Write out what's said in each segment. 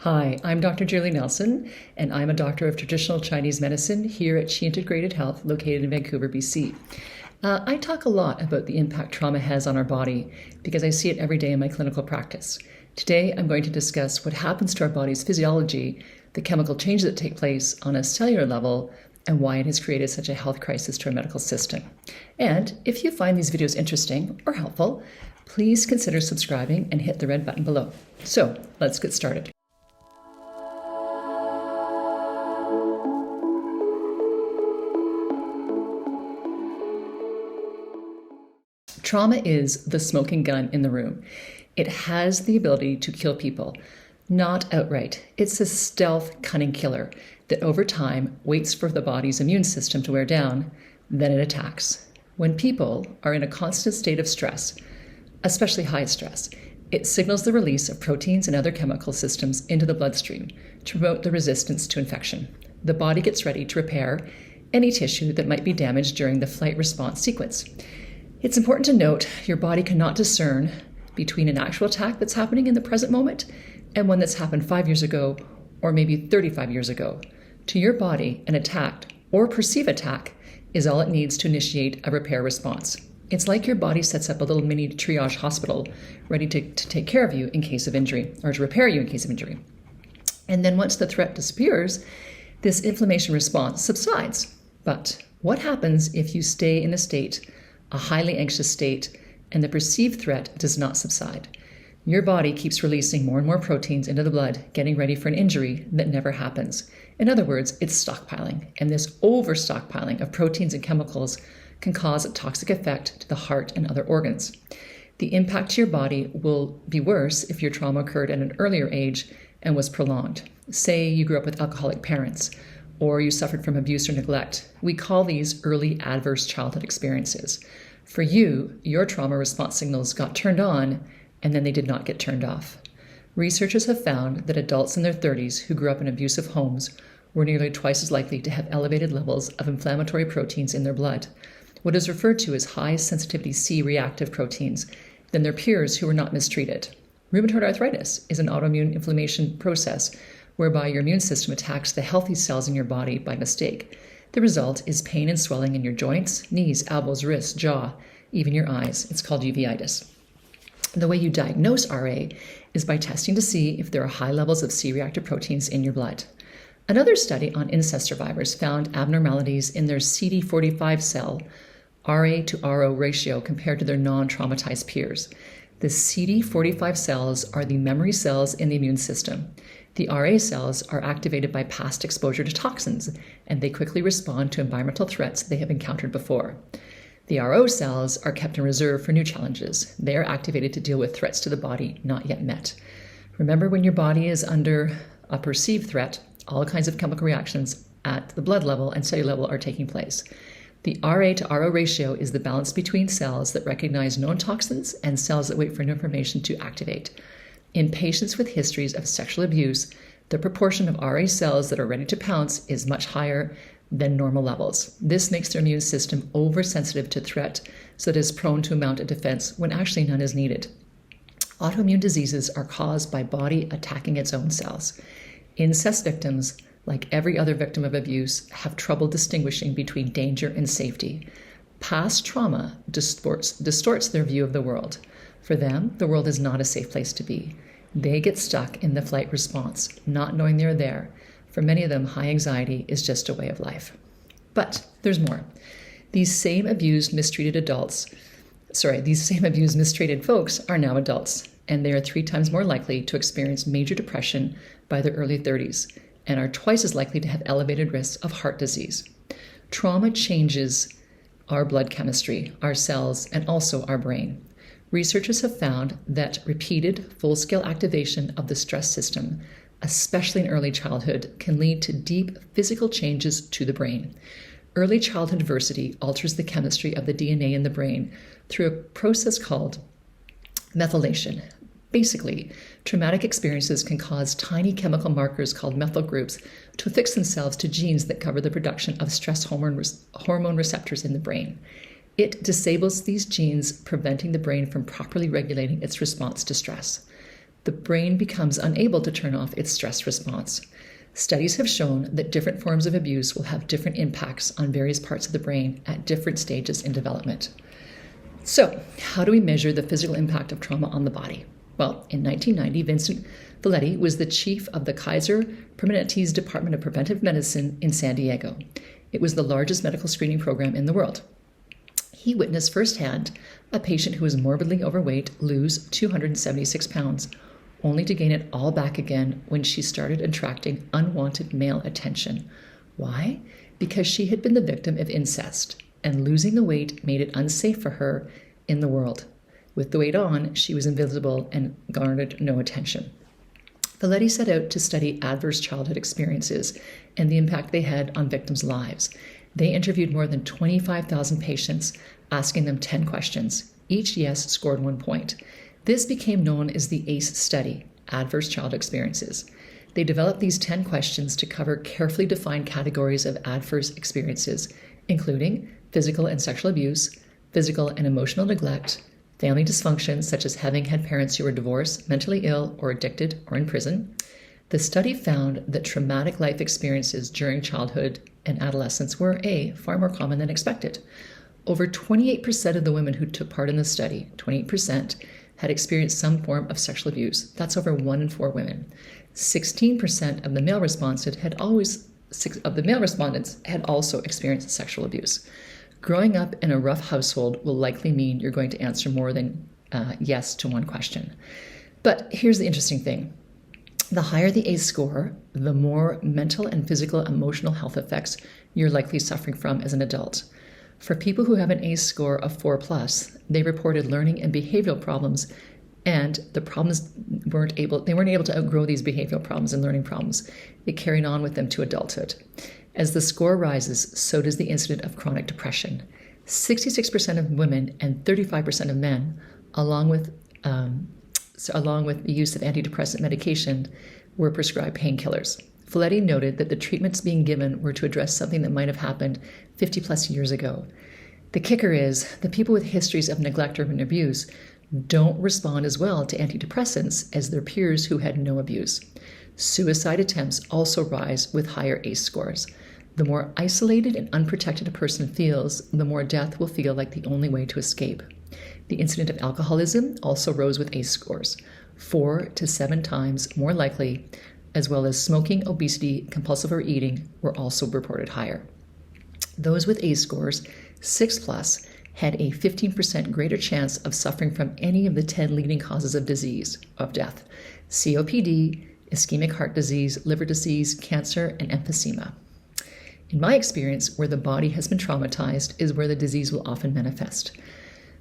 Hi, I'm Dr. Julie Nelson, and I'm a doctor of traditional Chinese medicine here at Chi Integrated Health, located in Vancouver, BC. I talk a lot about the impact trauma has on our body because I see it every day in my clinical practice. Today, I'm going to discuss what happens to our body's physiology, the chemical changes that take place on a cellular level, and why it has created such a health crisis to our medical system. And if you find these videos interesting or helpful, please consider subscribing and hit the red button below. So let's get started. Trauma is the smoking gun in the room. It has the ability to kill people, not outright. It's a stealth, cunning killer that over time waits for the body's immune system to wear down, then it attacks. When people are in a constant state of stress, especially high stress, it signals the release of proteins and other chemical systems into the bloodstream to promote the resistance to infection. The body gets ready to repair any tissue that might be damaged during the flight response sequence. It's important to note your body cannot discern between an actual attack that's happening in the present moment and one that's happened 5 years ago or maybe 35 years ago. To your body, an attack or perceived attack is all it needs to initiate a repair response. It's like your body sets up a little mini triage hospital ready to take care of you in case of injury or to repair you in case of injury. And then once the threat disappears, this inflammation response subsides. But what happens if you stay in a highly anxious state, and the perceived threat does not subside? Your body keeps releasing more and more proteins into the blood, getting ready for an injury that never happens. In other words, it's stockpiling, and this over-stockpiling of proteins and chemicals can cause a toxic effect to the heart and other organs. The impact to your body will be worse if your trauma occurred at an earlier age and was prolonged. Say you grew up with alcoholic parents, or you suffered from abuse or neglect. We call these early adverse childhood experiences. For you, your trauma response signals got turned on, and then they did not get turned off. Researchers have found that adults in their 30s who grew up in abusive homes were nearly twice as likely to have elevated levels of inflammatory proteins in their blood, what is referred to as high sensitivity C reactive proteins, than their peers who were not mistreated. Rheumatoid arthritis is an autoimmune inflammation process whereby your immune system attacks the healthy cells in your body by mistake. The result is pain and swelling in your joints, knees, elbows, wrists, jaw, even your eyes. It's called uveitis. The way you diagnose RA is by testing to see if there are high levels of C-reactive proteins in your blood. Another study on incest survivors found abnormalities in their CD45 cell RA to RO ratio compared to their non-traumatized peers. The CD45 cells are the memory cells in the immune system. The RA cells are activated by past exposure to toxins, and they quickly respond to environmental threats they have encountered before. The RO cells are kept in reserve for new challenges. They are activated to deal with threats to the body not yet met. Remember, when your body is under a perceived threat, all kinds of chemical reactions at the blood level and cellular level are taking place. The RA to RO ratio is the balance between cells that recognize known toxins and cells that wait for new information to activate. In patients with histories of sexual abuse, the proportion of RA cells that are ready to pounce is much higher than normal levels. This makes their immune system oversensitive to threat, so it is prone to mount a defense when actually none is needed. Autoimmune diseases are caused by body attacking its own cells. Incest victims, like every other victim of abuse, have trouble distinguishing between danger and safety. Past trauma distorts their view of the world. For them, the world is not a safe place to be. They get stuck in the flight response, not knowing they're there. For many of them, high anxiety is just a way of life. But there's more. These same abused, mistreated folks are now adults, and they are 3 times more likely to experience major depression by their early 30s, and are twice as likely to have elevated risks of heart disease. Trauma changes our blood chemistry, our cells, and also our brain. Researchers have found that repeated full-scale activation of the stress system, especially in early childhood, can lead to deep physical changes to the brain. Early childhood adversity alters the chemistry of the DNA in the brain through a process called methylation. Basically, traumatic experiences can cause tiny chemical markers called methyl groups to affix themselves to genes that cover the production of stress hormone receptors in the brain. It disables these genes, preventing the brain from properly regulating its response to stress. the brain becomes unable to turn off its stress response. Studies have shown that different forms of abuse will have different impacts on various parts of the brain at different stages in development. So, how do we measure the physical impact of trauma on the body? Well, in 1990, Vincent Folletti was the chief of the Kaiser Permanente's Department of Preventive Medicine in San Diego. It was the largest medical screening program in the world. He witnessed firsthand a patient who was morbidly overweight lose 276 pounds, only to gain it all back again when she started attracting unwanted male attention. Why? Because she had been the victim of incest, and losing the weight made it unsafe for her in the world. With the weight on, she was invisible and garnered no attention. Folletti set out to study adverse childhood experiences and the impact they had on victims' lives. They interviewed more than 25,000 patients, asking them 10 questions. Each yes scored 1 point. This became known as the ACE study, Adverse Child Experiences. They developed these 10 questions to cover carefully defined categories of adverse experiences, including physical and sexual abuse, physical and emotional neglect, family dysfunction, such as having had parents who were divorced, mentally ill, or addicted, or in prison. The study found that traumatic life experiences during childhood and adolescence were far more common than expected. Over 28% of the women who took part in the study, 28%, had experienced some form of sexual abuse. That's over 1 in 4 women. 16% of the male respondents had also experienced sexual abuse. Growing up in a rough household will likely mean you're going to answer more than yes to 1 question. But here's the interesting thing. The higher the ACE score, the more mental and physical emotional health effects you're likely suffering from as an adult. For people who have an ACE score of 4+, they reported learning and behavioral problems, and the problems they weren't able to outgrow these behavioral problems and learning problems. It carried on with them to adulthood. As the score rises, so does the incidence of chronic depression. 66% of women and 35% of men, along with the use of antidepressant medication, were prescribed painkillers. Folletti noted that the treatments being given were to address something that might have happened 50 plus years ago. The kicker is the people with histories of neglect or abuse don't respond as well to antidepressants as their peers who had no abuse. Suicide attempts also rise with higher ACE scores. The more isolated and unprotected a person feels, the more death will feel like the only way to escape. The incidence of alcoholism also rose with ACE scores, 4 to 7 times more likely, as well as smoking, obesity, compulsive overeating were also reported higher. Those with ACE scores 6+ had a 15% greater chance of suffering from any of the 10 leading causes of death: COPD, ischemic heart disease, liver disease, cancer, and emphysema. In my experience, where the body has been traumatized is where the disease will often manifest.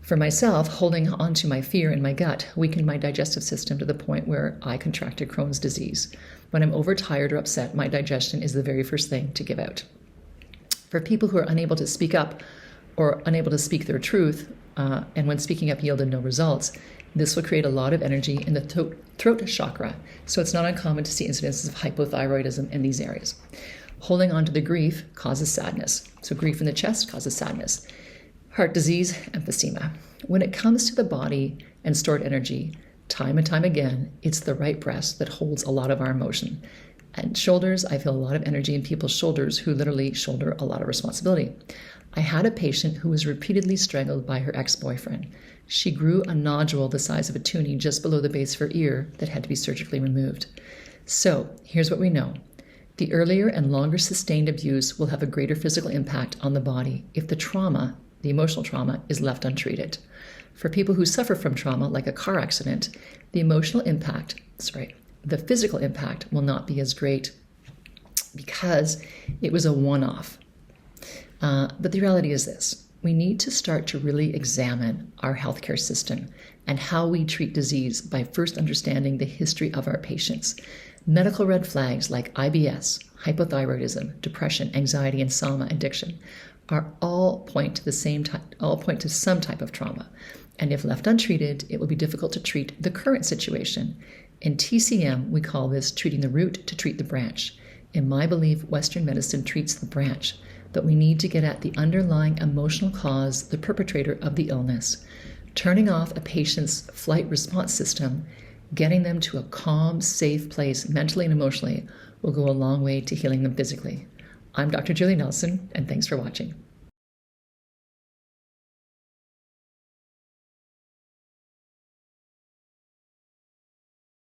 For myself, holding on to my fear in my gut weakened my digestive system to the point where I contracted Crohn's disease. When I'm overtired or upset, my digestion is the very first thing to give out. For people who are unable to speak up or unable to speak their truth, and when speaking up yielded no results, this will create a lot of energy in the throat chakra, so it's not uncommon to see incidences of hypothyroidism in these areas. Holding on to the grief causes sadness. So grief in the chest causes sadness. Heart disease, emphysema. When it comes to the body and stored energy, time and time again, it's the right breast that holds a lot of our emotion. And shoulders, I feel a lot of energy in people's shoulders who literally shoulder a lot of responsibility. I had a patient who was repeatedly strangled by her ex-boyfriend. She grew a nodule the size of a toonie just below the base of her ear that had to be surgically removed. So here's what we know. The earlier and longer sustained abuse will have a greater physical impact on the body if the trauma, the emotional trauma, is left untreated. For people who suffer from trauma, like a car accident, the physical impact will not be as great because it was a one-off. But the reality is this. We need to start to really examine our healthcare system and how we treat disease by first understanding the history of our patients. Medical red flags like IBS, hypothyroidism, depression, anxiety, insomnia, addiction all point to some type of trauma. And if left untreated, it will be difficult to treat the current situation. In TCM, we call this treating the root to treat the branch. In my belief, Western medicine treats the branch, but we need to get at the underlying emotional cause, the perpetrator of the illness. Turning off a patient's flight response system Getting them to a calm, safe place mentally and emotionally will go a long way to healing them physically. I'm Dr. Julie Nelson, and thanks for watching.